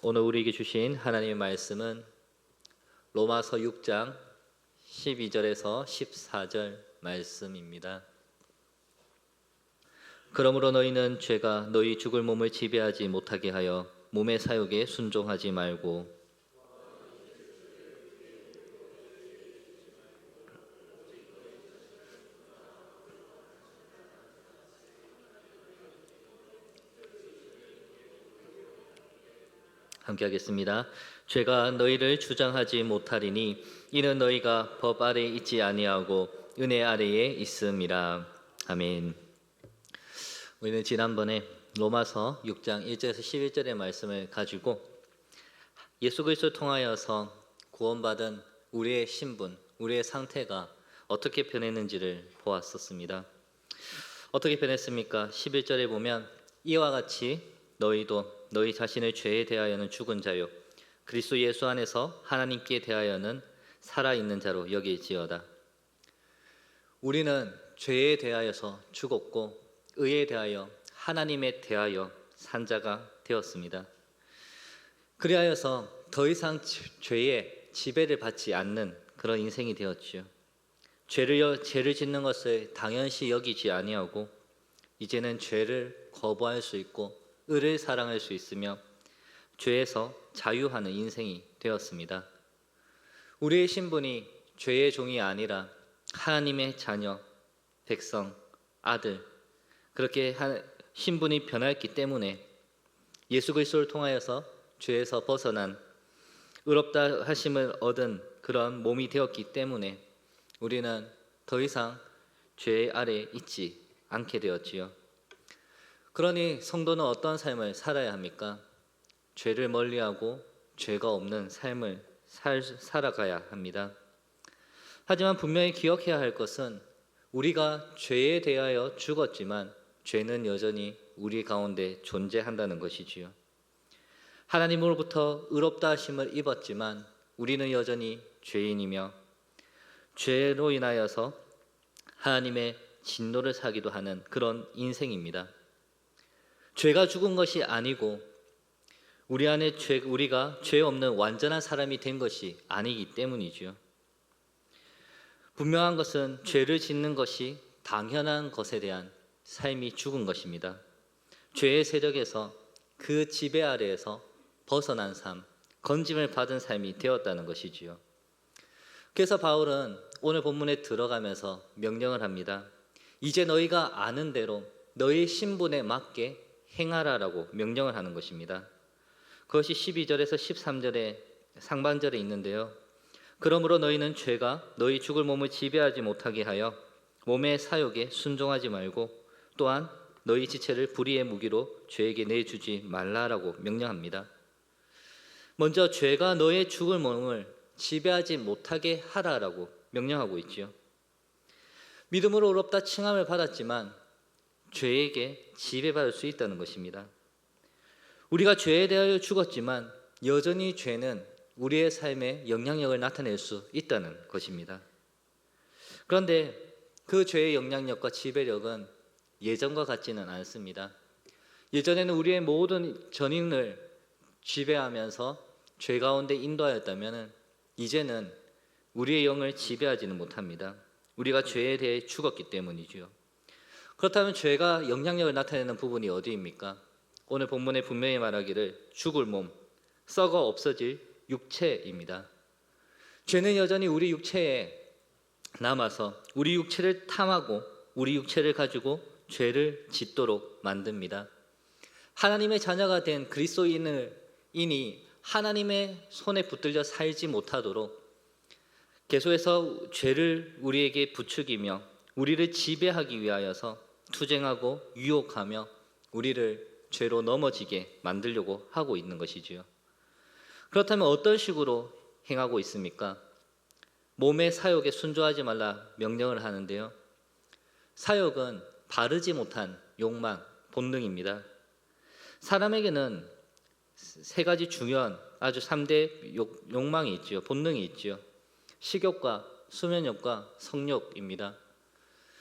오늘 우리에게 주신 하나님의 말씀은 로마서 6장 12절에서 14절 말씀입니다. 그러므로 너희는 죄가 너희 죽을 몸을 지배하지 못하게 하여 몸의 사욕에 순종하지 말고 함께 하겠습니다. 죄가 너희를 주장하지 못하리니 이는 너희가 법 아래에 있지 아니하고 은혜 아래에 있음이라. 아멘. 우리는 지난번에 로마서 6장 1절에서 11절의 말씀을 가지고 예수 그리스도를 통하여서 구원받은 우리의 신분, 우리의 상태가 어떻게 변했는지를 보았었습니다. 어떻게 변했습니까? 11절에 보면 이와 같이 너희도 너희 자신의 죄에 대하여는 죽은 자요 그리스도 예수 안에서 하나님께 대하여는 살아있는 자로 여길지어다. 우리는 죄에 대하여서 죽었고 의에 대하여 하나님에 대하여 산 자가 되었습니다. 그리하여서 더 이상 죄의 지배를 받지 않는 그런 인생이 되었지요. 죄를 짓는 것을 당연시 여기지 아니하고 이제는 죄를 거부할 수 있고 의를 사랑할 수 있으며 죄에서 자유하는 인생이 되었습니다. 우리의 신분이 죄의 종이 아니라 하나님의 자녀, 백성, 아들 그렇게 신분이 변했기 때문에 예수 그리스도를 통하여서 죄에서 벗어난 의롭다 하심을 얻은 그런 몸이 되었기 때문에 우리는 더 이상 죄 아래에 있지 않게 되었지요. 그러니 성도는 어떤 삶을 살아야 합니까? 죄를 멀리하고 죄가 없는 삶을 살아가야 합니다. 하지만 분명히 기억해야 할 것은 우리가 죄에 대하여 죽었지만 죄는 여전히 우리 가운데 존재한다는 것이지요. 하나님으로부터 의롭다 하심을 입었지만 우리는 여전히 죄인이며 죄로 인하여서 하나님의 진노를 사기도 하는 그런 인생입니다. 죄가 죽은 것이 아니고 우리 안에 우리가 죄 없는 완전한 사람이 된 것이 아니기 때문이죠. 분명한 것은 죄를 짓는 것이 당연한 것에 대한 삶이 죽은 것입니다. 죄의 세력에서 그 지배 아래에서 벗어난 삶, 건짐을 받은 삶이 되었다는 것이지요. 그래서 바울은 오늘 본문에 들어가면서 명령을 합니다. 이제 너희가 아는 대로 너희 신분에 맞게 행하라라고 명령을 하는 것입니다. 그것이 12절에서 13절의 상반절에 있는데요. 그러므로 너희는 죄가 너희 죽을 몸을 지배하지 못하게 하여 몸의 사욕에 순종하지 말고 또한 너희 지체를 불의의 무기로 죄에게 내주지 말라라고 명령합니다. 먼저 죄가 너의 죽을 몸을 지배하지 못하게 하라라고 명령하고 있지요. 믿음으로 의롭다 칭함을 받았지만 죄에게 지배받을 수 있다는 것입니다. 우리가 죄에 대하여 죽었지만 여전히 죄는 우리의 삶에 영향력을 나타낼 수 있다는 것입니다. 그런데 그 죄의 영향력과 지배력은 예전과 같지는 않습니다. 예전에는 우리의 모든 전인을 지배하면서 죄 가운데 인도하였다면 이제는 우리의 영을 지배하지는 못합니다. 우리가 죄에 대해 죽었기 때문이죠. 그렇다면 죄가 영향력을 나타내는 부분이 어디입니까? 오늘 본문에 분명히 말하기를 죽을 몸, 썩어 없어질 육체입니다. 죄는 여전히 우리 육체에 남아서 우리 육체를 탐하고 우리 육체를 가지고 죄를 짓도록 만듭니다. 하나님의 자녀가 된 그리스도인이 하나님의 손에 붙들려 살지 못하도록 계속해서 죄를 우리에게 부추기며 우리를 지배하기 위하여서 투쟁하고 유혹하며 우리를 죄로 넘어지게 만들려고 하고 있는 것이지요. 그렇다면 어떤 식으로 행하고 있습니까? 몸의 사욕에 순종하지 말라 명령을 하는데요. 사욕은 바르지 못한 욕망, 본능입니다. 사람에게는 세 가지 중요한 아주 3대 욕망이 있지요. 본능이 있지요. 식욕과 수면욕과 성욕입니다.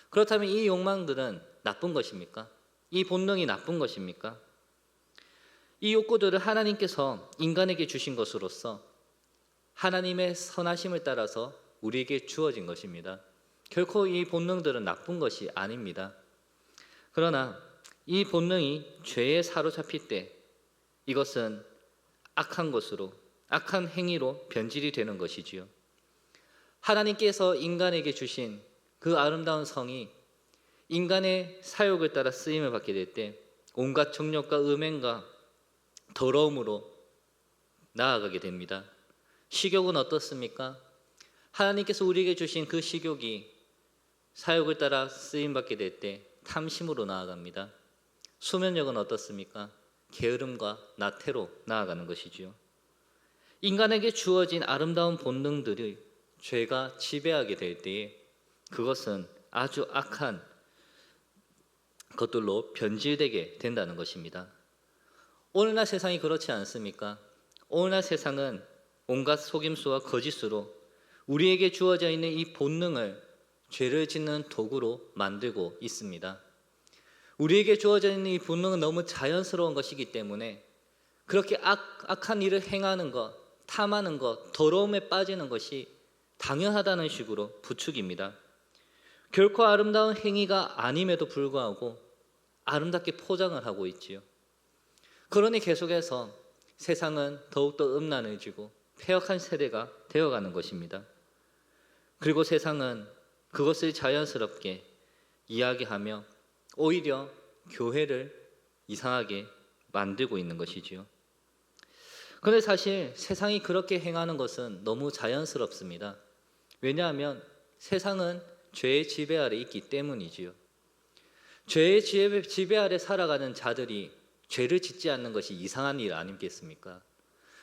그렇다면 이 욕망들은 나쁜 것입니까? 이 본능이 나쁜 것입니까? 이 욕구들을 하나님께서 인간에게 주신 것으로서 하나님의 선하심을 따라서 우리에게 주어진 것입니다. 결코 이 본능들은 나쁜 것이 아닙니다. 그러나 이 본능이 죄에 사로잡힐 때 이것은 악한 것으로, 악한 행위로 변질이 되는 것이지요. 하나님께서 인간에게 주신 그 아름다운 성이 인간의 사욕을 따라 쓰임을 받게 될 때 온갖 정욕과 음행과 더러움으로 나아가게 됩니다. 식욕은 어떻습니까? 하나님께서 우리에게 주신 그 식욕이 사욕을 따라 쓰임 받게 될 때 탐심으로 나아갑니다. 수면력은 어떻습니까? 게으름과 나태로 나아가는 것이지요. 인간에게 주어진 아름다운 본능들이 죄가 지배하게 될 때에 그것은 아주 악한 것들로 변질되게 된다는 것입니다. 오늘날 세상이 그렇지 않습니까? 오늘날 세상은 온갖 속임수와 거짓으로 우리에게 주어져 있는 이 본능을 죄를 짓는 도구로 만들고 있습니다. 우리에게 주어져 있는 이 본능은 너무 자연스러운 것이기 때문에 그렇게 악한 일을 행하는 것, 탐하는 것, 더러움에 빠지는 것이 당연하다는 식으로 부추깁니다. 결코 아름다운 행위가 아님에도 불구하고 아름답게 포장을 하고 있지요. 그러니 계속해서 세상은 더욱더 음란해지고 폐역한 세대가 되어가는 것입니다. 그리고 세상은 그것을 자연스럽게 이야기하며 오히려 교회를 이상하게 만들고 있는 것이지요. 그런데 사실 세상이 그렇게 행하는 것은 너무 자연스럽습니다. 왜냐하면 세상은 죄의 지배 아래 있기 때문이지요. 죄의 지배 아래 살아가는 자들이 죄를 짓지 않는 것이 이상한 일 아니겠습니까?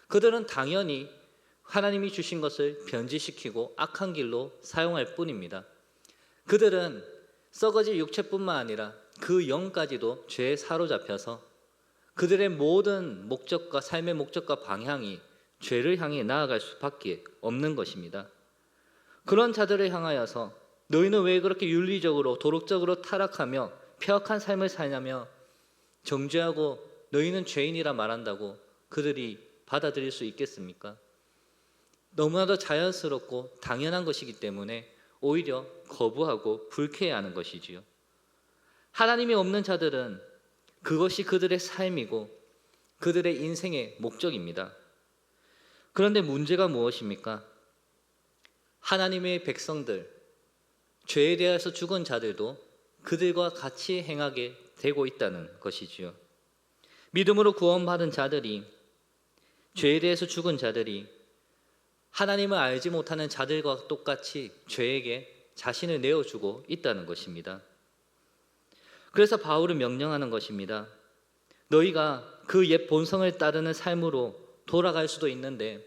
그들은 당연히 하나님이 주신 것을 변질시키고 악한 길로 사용할 뿐입니다. 그들은 썩어질 육체뿐만 아니라 그 영까지도 죄에 사로잡혀서 그들의 모든 목적과 삶의 목적과 방향이 죄를 향해 나아갈 수밖에 없는 것입니다. 그런 자들을 향하여서 너희는 왜 그렇게 윤리적으로 도덕적으로 타락하며 폐역한 삶을 사냐며 정죄하고 너희는 죄인이라 말한다고 그들이 받아들일 수 있겠습니까? 너무나도 자연스럽고 당연한 것이기 때문에 오히려 거부하고 불쾌해하는 것이지요. 하나님이 없는 자들은 그것이 그들의 삶이고 그들의 인생의 목적입니다. 그런데 문제가 무엇입니까? 하나님의 백성들, 죄에 대해서 죽은 자들도 그들과 같이 행하게 되고 있다는 것이지요. 믿음으로 구원받은 자들이, 죄에 대해서 죽은 자들이 하나님을 알지 못하는 자들과 똑같이 죄에게 자신을 내어주고 있다는 것입니다. 그래서 바울은 명령하는 것입니다. 너희가 그 옛 본성을 따르는 삶으로 돌아갈 수도 있는데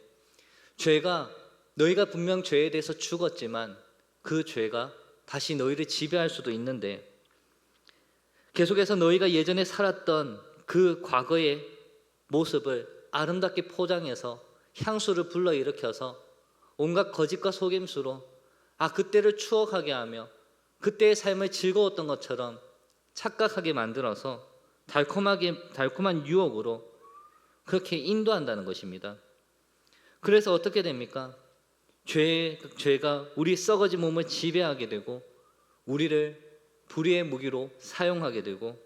너희가 분명 죄에 대해서 죽었지만 그 죄가 다시 너희를 지배할 수도 있는데 계속해서 너희가 예전에 살았던 그 과거의 모습을 아름답게 포장해서 향수를 불러일으켜서 온갖 거짓과 속임수로 그때를 추억하게 하며 그때의 삶을 즐거웠던 것처럼 착각하게 만들어서 달콤한 유혹으로 그렇게 인도한다는 것입니다. 그래서 어떻게 됩니까? 죄가 우리 썩어진 몸을 지배하게 되고 우리를 불의의 무기로 사용하게 되고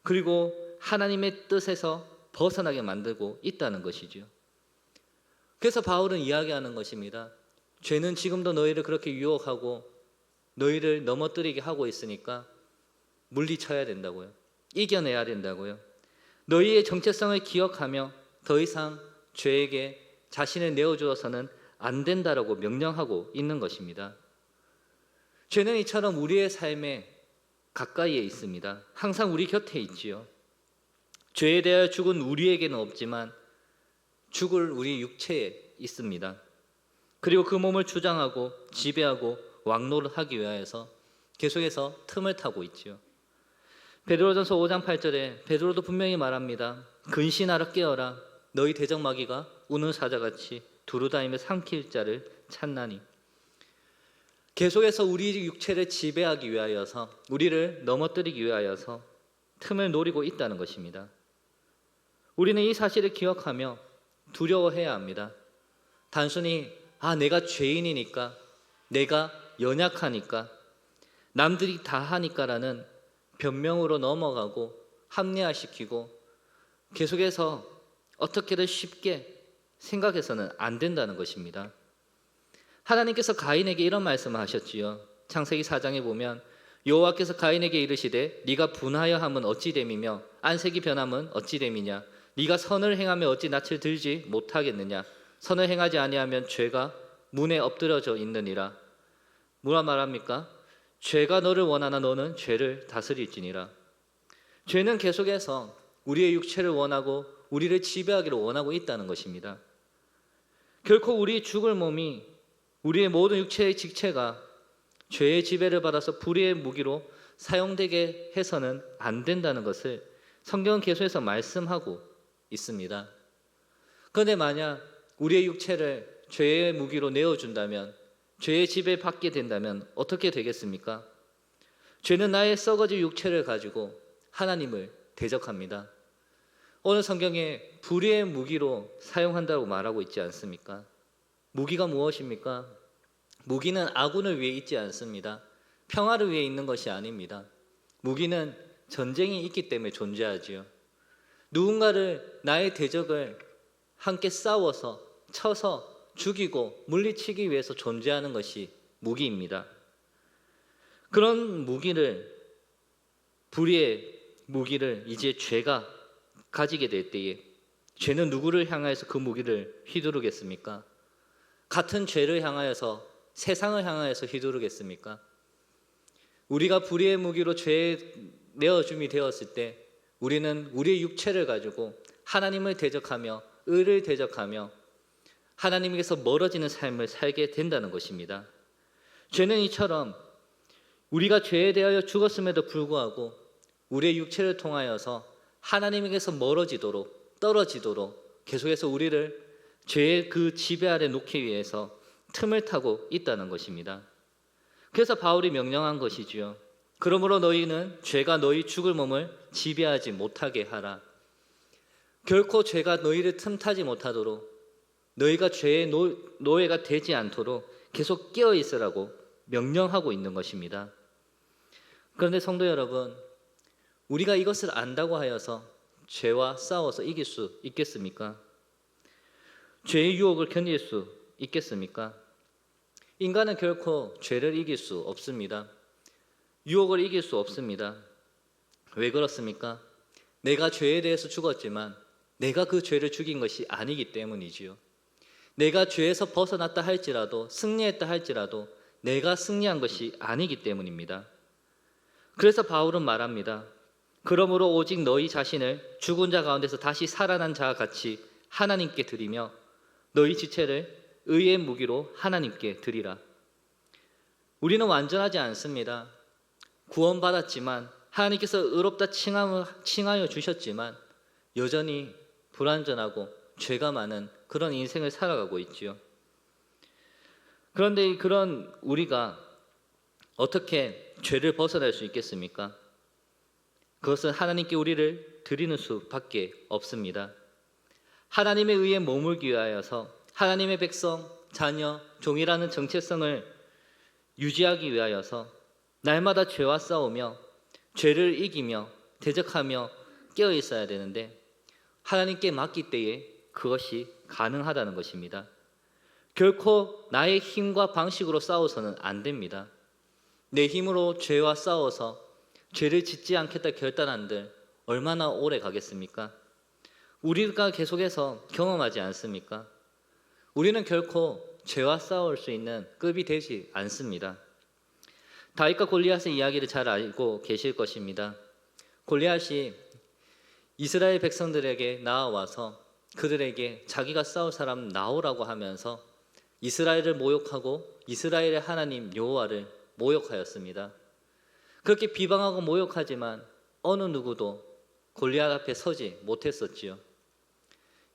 그리고 하나님의 뜻에서 벗어나게 만들고 있다는 것이죠. 그래서 바울은 이야기하는 것입니다. 죄는 지금도 너희를 그렇게 유혹하고 너희를 넘어뜨리게 하고 있으니까 물리쳐야 된다고요. 이겨내야 된다고요. 너희의 정체성을 기억하며 더 이상 죄에게 자신을 내어주어서는 안 된다라고 명령하고 있는 것입니다. 죄는 이처럼 우리의 삶에 가까이에 있습니다. 항상 우리 곁에 있지요. 죄에 대하여 죽은 우리에게는 없지만 죽을 우리 육체에 있습니다. 그리고 그 몸을 주장하고 지배하고 왕노를 하기 위하여서 계속해서 틈을 타고 있지요. 베드로전서 5장 8절에 베드로도 분명히 말합니다. 근신하라 깨어라 너희 대적마귀가 우는 사자같이 두루다니며 삼킬 자를 찾나니. 계속해서 우리 육체를 지배하기 위하여서 우리를 넘어뜨리기 위하여서 틈을 노리고 있다는 것입니다. 우리는 이 사실을 기억하며 두려워해야 합니다. 단순히 내가 죄인이니까, 내가 연약하니까, 남들이 다 하니까라는 변명으로 넘어가고 합리화시키고 계속해서 어떻게든 쉽게 생각해서는 안 된다는 것입니다. 하나님께서 가인에게 이런 말씀을 하셨지요. 창세기 4장에 보면 여호와께서 가인에게 이르시되 네가 분하여 함은 어찌 됨이며 안색이 변함은 어찌 됨이냐. 네가 선을 행하며 어찌 낯을 들지 못하겠느냐. 선을 행하지 아니하면 죄가 문에 엎드려져 있느니라. 뭐라 말합니까? 죄가 너를 원하나 너는 죄를 다스릴지니라. 죄는 계속해서 우리의 육체를 원하고 우리를 지배하기를 원하고 있다는 것입니다. 결코 우리 죽을 몸이, 우리의 모든 육체의 직체가 죄의 지배를 받아서 불의의 무기로 사용되게 해서는 안 된다는 것을 성경은 계속해서 말씀하고 있습니다. 그런데 만약 우리의 육체를 죄의 무기로 내어준다면, 죄의 지배 받게 된다면 어떻게 되겠습니까? 죄는 나의 썩어질 육체를 가지고 하나님을 대적합니다. 오늘 성경에 불의의 무기로 사용한다고 말하고 있지 않습니까? 무기가 무엇입니까? 무기는 아군을 위해 있지 않습니다. 평화를 위해 있는 것이 아닙니다. 무기는 전쟁이 있기 때문에 존재하지요. 누군가를, 나의 대적을 함께 싸워서 쳐서 죽이고 물리치기 위해서 존재하는 것이 무기입니다. 그런 무기를, 불의의 무기를 이제 죄가 가지게 될 때에 죄는 누구를 향하여서 그 무기를 휘두르겠습니까? 같은 죄를 향하여서, 세상을 향하여서 휘두르겠습니까? 우리가 불의의 무기로 죄에 내어줌이 되었을 때 우리는 우리의 육체를 가지고 하나님을 대적하며 의를 대적하며 하나님께서 멀어지는 삶을 살게 된다는 것입니다. 죄는 이처럼 우리가 죄에 대하여 죽었음에도 불구하고 우리의 육체를 통하여서 하나님에게서 멀어지도록, 떨어지도록 계속해서 우리를 죄의 그 지배 아래 놓기 위해서 틈을 타고 있다는 것입니다. 그래서 바울이 명령한 것이지요. 그러므로 너희는 죄가 너희 죽을 몸을 지배하지 못하게 하라. 결코 죄가 너희를 틈타지 못하도록, 너희가 죄의 노예가 되지 않도록 계속 깨어 있으라고 명령하고 있는 것입니다. 그런데 성도 여러분, 우리가 이것을 안다고 하여서 죄와 싸워서 이길 수 있겠습니까? 죄의 유혹을 견딜 수 있겠습니까? 인간은 결코 죄를 이길 수 없습니다. 유혹을 이길 수 없습니다. 왜 그렇습니까? 내가 죄에 대해서 죽었지만 내가 그 죄를 죽인 것이 아니기 때문이지요. 내가 죄에서 벗어났다 할지라도, 승리했다 할지라도 내가 승리한 것이 아니기 때문입니다. 그래서 바울은 말합니다. 그러므로 오직 너희 자신을 죽은 자 가운데서 다시 살아난 자와 같이 하나님께 드리며 너희 지체를 의의 무기로 하나님께 드리라. 우리는 완전하지 않습니다. 구원받았지만, 하나님께서 의롭다 칭하여 주셨지만 여전히 불완전하고 죄가 많은 그런 인생을 살아가고 있지요. 그런데 그런 우리가 어떻게 죄를 벗어날 수 있겠습니까? 그것은 하나님께 우리를 드리는 수밖에 없습니다. 하나님의 의에 머물기 위하여서 하나님의 백성, 자녀, 종이라는 정체성을 유지하기 위하여서 날마다 죄와 싸우며 죄를 이기며 대적하며 깨어 있어야 되는데 하나님께 맡길 때에 그것이 가능하다는 것입니다. 결코 나의 힘과 방식으로 싸워서는 안 됩니다. 내 힘으로 죄와 싸워서 죄를 짓지 않겠다 결단한들 얼마나 오래 가겠습니까? 우리가 계속해서 경험하지 않습니까? 우리는 결코 죄와 싸울 수 있는 급이 되지 않습니다. 다윗과 골리앗의 이야기를 잘 알고 계실 것입니다. 골리앗이 이스라엘 백성들에게 나와서 그들에게 자기가 싸울 사람 나오라고 하면서 이스라엘을 모욕하고 이스라엘의 하나님 여호와를 모욕하였습니다. 그렇게 비방하고 모욕하지만 어느 누구도 골리앗 앞에 서지 못했었지요.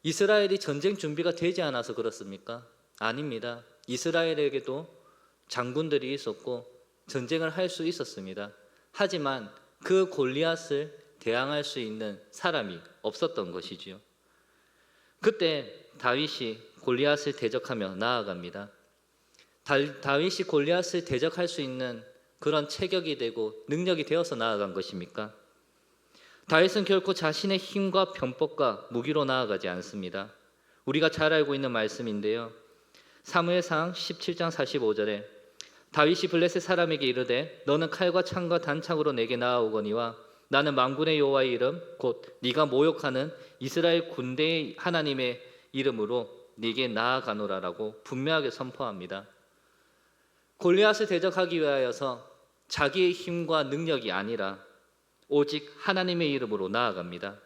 이스라엘이 전쟁 준비가 되지 않아서 그렇습니까? 아닙니다. 이스라엘에게도 장군들이 있었고 전쟁을 할 수 있었습니다. 하지만 그 골리앗을 대항할 수 있는 사람이 없었던 것이지요. 그때 다윗이 골리앗을 대적하며 나아갑니다. 다윗이 골리앗을 대적할 수 있는 그런 체격이 되고 능력이 되어서 나아간 것입니까? 다윗은 결코 자신의 힘과 병법과 무기로 나아가지 않습니다. 우리가 잘 알고 있는 말씀인데요. 사무엘상 17장 45절에 다윗이 블레셋 사람에게 이르되 너는 칼과 창과 단창으로 내게 나아오거니와 나는 만군의 여호와의 이름 곧 네가 모욕하는 이스라엘 군대의 하나님의 이름으로 네게 나아가노라라고 분명하게 선포합니다. 골리앗을 대적하기 위하여서 자기의 힘과 능력이 아니라 오직 하나님의 이름으로 나아갑니다.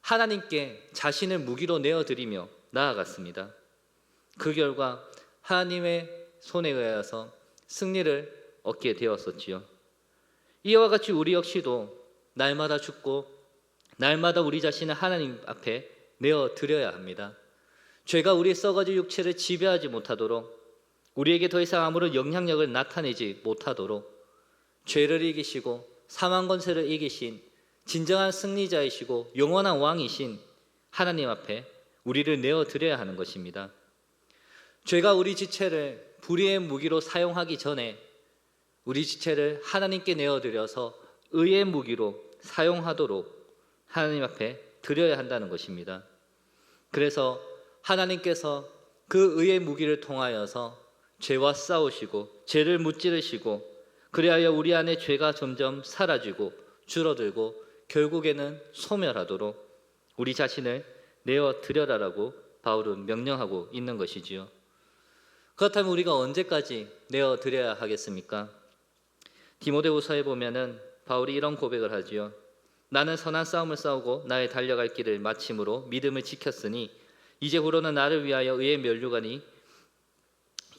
하나님께 자신을 무기로 내어드리며 나아갔습니다. 그 결과 하나님의 손에 의하여서 승리를 얻게 되었었지요. 이와 같이 우리 역시도 날마다 죽고 날마다 우리 자신을 하나님 앞에 내어드려야 합니다. 죄가 우리의 썩어질 육체를 지배하지 못하도록, 우리에게 더 이상 아무런 영향력을 나타내지 못하도록 죄를 이기시고 사망 권세를 이기신 진정한 승리자이시고 영원한 왕이신 하나님 앞에 우리를 내어드려야 하는 것입니다. 죄가 우리 지체를 불의의 무기로 사용하기 전에 우리 지체를 하나님께 내어드려서 의의 무기로 사용하도록 하나님 앞에 드려야 한다는 것입니다. 그래서 하나님께서 그 의의 무기를 통하여서 죄와 싸우시고 죄를 무찌르시고 그리하여 우리 안에 죄가 점점 사라지고 줄어들고 결국에는 소멸하도록 우리 자신을 내어드려라라고 바울은 명령하고 있는 것이지요. 그렇다면 우리가 언제까지 내어드려야 하겠습니까? 디모데후서에 보면은 바울이 이런 고백을 하지요. 나는 선한 싸움을 싸우고 나의 달려갈 길을 마침으로 믿음을 지켰으니 이제후로는 나를 위하여 의의 면류관이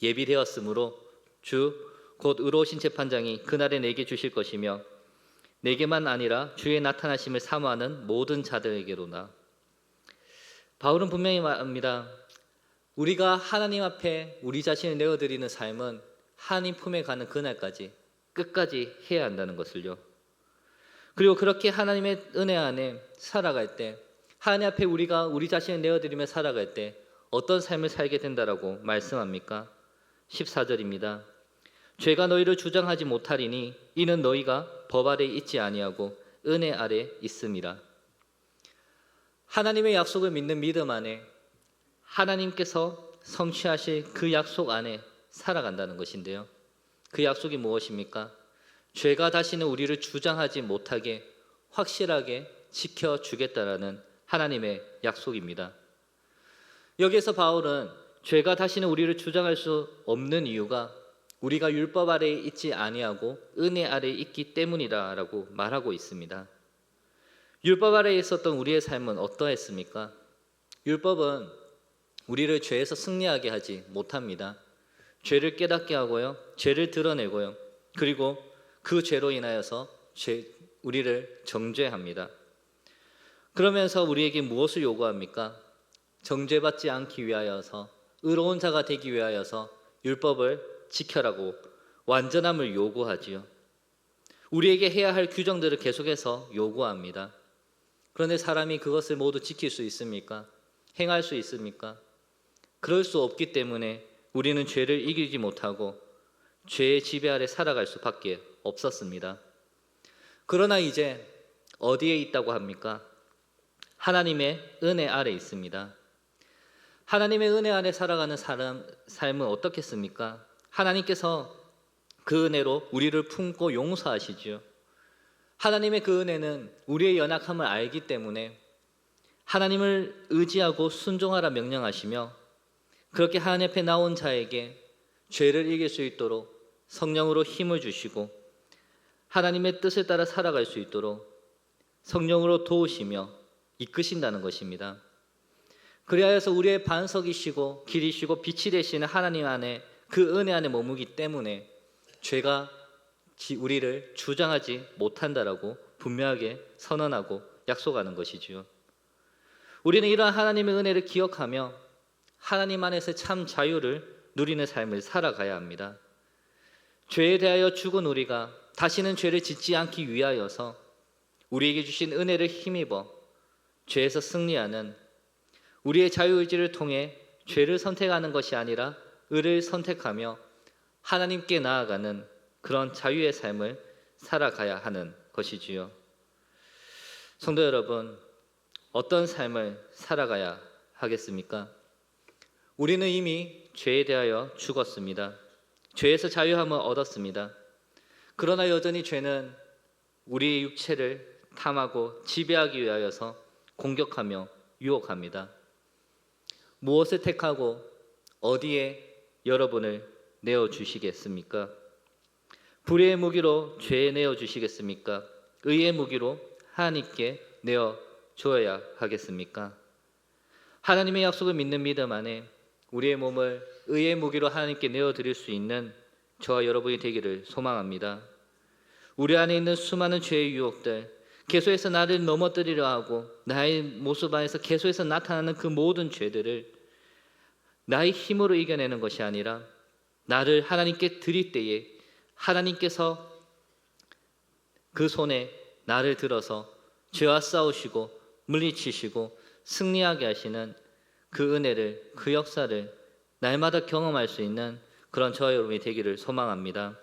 예비되었으므로 주 곧 의로우신 재판장이 그날에 내게 주실 것이며 내게만 아니라 주의 나타나심을 사모하는 모든 자들에게로나. 바울은 분명히 말합니다. 우리가 하나님 앞에 우리 자신을 내어드리는 삶은 하나님 품에 가는 그날까지 끝까지 해야 한다는 것을요. 그리고 그렇게 하나님의 은혜 안에 살아갈 때, 하나님 앞에 우리가 우리 자신을 내어드리며 살아갈 때 어떤 삶을 살게 된다라고 말씀합니까? 14절입니다. 죄가 너희를 주장하지 못하리니 이는 너희가 법 아래 있지 아니하고 은혜 아래 있음이라. 하나님의 약속을 믿는 믿음 안에 하나님께서 성취하실 그 약속 안에 살아간다는 것인데요. 그 약속이 무엇입니까? 죄가 다시는 우리를 주장하지 못하게 확실하게 지켜주겠다라는 하나님의 약속입니다. 여기에서 바울은 죄가 다시는 우리를 주장할 수 없는 이유가 우리가 율법 아래에 있지 아니하고 은혜 아래에 있기 때문이다라고 말하고 있습니다. 율법 아래에 있었던 우리의 삶은 어떠했습니까? 율법은 우리를 죄에서 승리하게 하지 못합니다. 죄를 깨닫게 하고요, 죄를 드러내고요, 그리고 그 죄로 인하여서 우리를 정죄합니다. 그러면서 우리에게 무엇을 요구합니까? 정죄받지 않기 위하여서, 의로운 자가 되기 위하여서 율법을 지켜라고 완전함을 요구하지요. 우리에게 해야 할 규정들을 계속해서 요구합니다. 그런데 사람이 그것을 모두 지킬 수 있습니까? 행할 수 있습니까? 그럴 수 없기 때문에 우리는 죄를 이기지 못하고 죄의 지배 아래 살아갈 수밖에 없었습니다. 그러나 이제 어디에 있다고 합니까? 하나님의 은혜 아래 있습니다. 하나님의 은혜 아래 살아가는 삶은 어떻겠습니까? 하나님께서 그 은혜로 우리를 품고 용서하시지요. 하나님의 그 은혜는 우리의 연약함을 알기 때문에 하나님을 의지하고 순종하라 명령하시며 그렇게 하나님 앞에 나온 자에게 죄를 이길 수 있도록 성령으로 힘을 주시고 하나님의 뜻을 따라 살아갈 수 있도록 성령으로 도우시며 이끄신다는 것입니다. 그리하여서 우리의 반석이시고 길이시고 빛이 되시는 하나님 안에 그 은혜 안에 머무기 때문에 죄가 우리를 주장하지 못한다라고 분명하게 선언하고 약속하는 것이지요. 우리는 이러한 하나님의 은혜를 기억하며 하나님 안에서 참 자유를 누리는 삶을 살아가야 합니다. 죄에 대하여 죽은 우리가 다시는 죄를 짓지 않기 위하여서 우리에게 주신 은혜를 힘입어 죄에서 승리하는, 우리의 자유의지를 통해 죄를 선택하는 것이 아니라 의를 선택하며 하나님께 나아가는 그런 자유의 삶을 살아가야 하는 것이지요. 성도 여러분, 어떤 삶을 살아가야 하겠습니까? 우리는 이미 죄에 대하여 죽었습니다. 죄에서 자유함을 얻었습니다. 그러나 여전히 죄는 우리의 육체를 탐하고 지배하기 위하여서 공격하며 유혹합니다. 무엇을 택하고 어디에 여러분을 내어주시겠습니까? 불의의 무기로 죄에 내어주시겠습니까? 의의 무기로 하나님께 내어줘야 하겠습니까? 하나님의 약속을 믿는 믿음 안에 우리의 몸을 의의 무기로 하나님께 내어드릴 수 있는 저와 여러분이 되기를 소망합니다. 우리 안에 있는 수많은 죄의 유혹들, 계속해서 나를 넘어뜨리려 하고 나의 모습 안에서 계속해서 나타나는 그 모든 죄들을 나의 힘으로 이겨내는 것이 아니라 나를 하나님께 드릴 때에 하나님께서 그 손에 나를 들어서 죄와 싸우시고 물리치시고 승리하게 하시는 그 은혜를, 그 역사를 날마다 경험할 수 있는 그런 저와 여러분이 되기를 소망합니다.